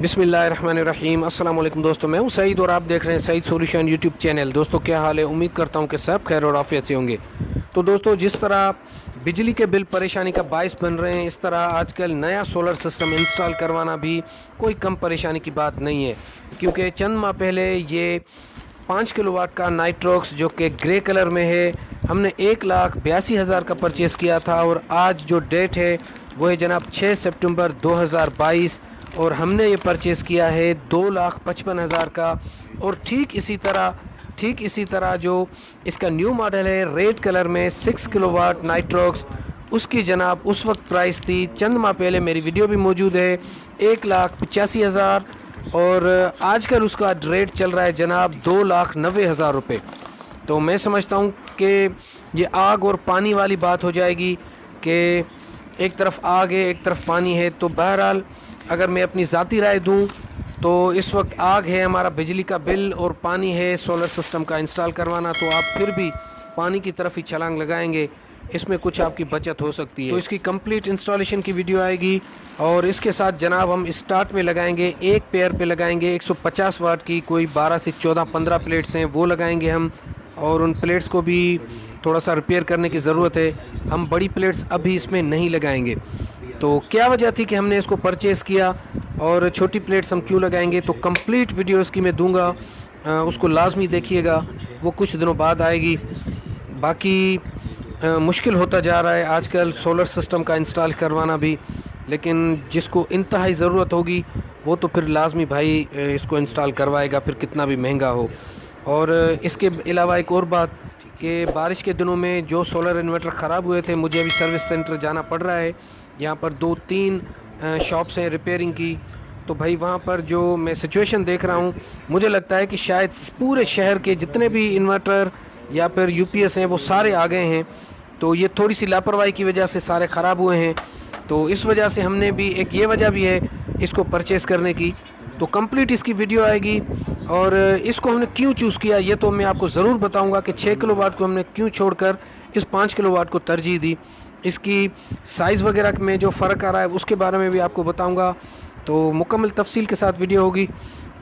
बिस्मिल्लाहिर्रहमानिर्रहीम। अस्सलाम वालेकुम दोस्तों, मैं हूं सईद और आप देख रहे हैं सईद सॉल्यूशन यूट्यूब चैनल। दोस्तों क्या हाल है? उम्मीद करता हूं कि सब खैर और आफियत से होंगे। तो दोस्तों, जिस तरह बिजली के बिल परेशानी का बायस बन रहे हैं, इस तरह आजकल नया सोलर सिस्टम इंस्टॉल करवाना भी कोई कम परेशानी की बात नहीं है, क्योंकि चंद माह पहले ये 5 किलोवाट का नाइट्रोक्स जो कि ग्रे कलर में है, हमने 1,82,000 का परचेज़ किया था और आज जो डेट है वो है जनाब 6 सितंबर 2022 और हमने ये परचेज़ किया है 2,55,000 का। और ठीक इसी तरह जो इसका न्यू मॉडल है रेड कलर में 6 किलोवाट नाइट्रोक्स, उसकी जनाब उस वक्त प्राइस थी, चंद माह पहले मेरी वीडियो भी मौजूद है, 1,85,000 और आजकल उसका रेट चल रहा है जनाब 2,90,000 रुपये। तो मैं समझता हूँ कि ये आग और पानी वाली बात हो जाएगी कि एक तरफ आग है एक तरफ पानी है। तो बहरहाल अगर मैं अपनी ज़ाती राय दूँ तो इस वक्त आग है हमारा बिजली का बिल और पानी है सोलर सिस्टम का इंस्टॉल करवाना, तो आप फिर भी पानी की तरफ ही छलांग लगाएंगे, इसमें कुछ आपकी बचत हो सकती है। तो इसकी कंप्लीट इंस्टॉलेशन की वीडियो आएगी और इसके साथ जनाब हम स्टार्ट में लगाएंगे, एक पेयर पे लगाएंगे 150 वाट की कोई 12 से 14-15 प्लेट्स हैं वो लगाएंगे हम, और उन प्लेट्स को भी थोड़ा सा रिपेयर करने की ज़रूरत है। हम बड़ी प्लेट्स अभी इसमें नहीं लगाएंगे। तो क्या वजह थी कि हमने इसको परचेज़ किया और छोटी प्लेट्स हम क्यों लगाएंगे, तो कंप्लीट वीडियो इसकी मैं दूंगा, उसको लाजमी देखिएगा, वो कुछ दिनों बाद आएगी। बाकी मुश्किल होता जा रहा है आजकल सोलर सिस्टम का इंस्टॉल करवाना भी, लेकिन जिसको इंतहाई ज़रूरत होगी वो तो फिर लाजमी भाई इसको इंस्टॉल करवाएगा, फिर कितना भी महंगा हो। और इसके अलावा एक और बात कि बारिश के दिनों में जो सोलर इन्वर्टर ख़राब हुए थे, मुझे अभी सर्विस सेंटर जाना पड़ रहा है। यहाँ पर 2-3 शॉप्स हैं रिपेयरिंग की, तो भाई वहाँ पर जो मैं सिचुएशन देख रहा हूँ, मुझे लगता है कि शायद पूरे शहर के जितने भी इन्वर्टर या फिर यूपीएस हैं वो सारे आ गए हैं। तो ये थोड़ी सी लापरवाही की वजह से सारे ख़राब हुए हैं, तो इस वजह से हमने भी, एक ये वजह भी है इसको परचेज़ करने की। तो कंप्लीट इसकी वीडियो आएगी और इसको हमने क्यों चूज़ किया ये तो मैं आपको ज़रूर बताऊंगा कि 6 किलोवाट को हमने क्यों छोड़कर इस 5 किलोवाट को तरजीह दी। इसकी साइज़ वगैरह में जो फ़र्क आ रहा है उसके बारे में भी आपको बताऊंगा, तो मुकम्मल तफसील के साथ वीडियो होगी।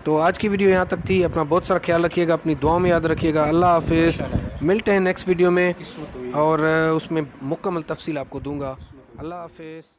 तो आज की वीडियो यहाँ तक थी। अपना बहुत सारा ख्याल रखिएगा, अपनी दुआ में याद रखिएगा। अल्लाह हाफिज़, मिलते हैं नेक्स्ट वीडियो में और उसमें मुकम्मल तफसील आपको दूँगा। अल्लाह हाफिज़।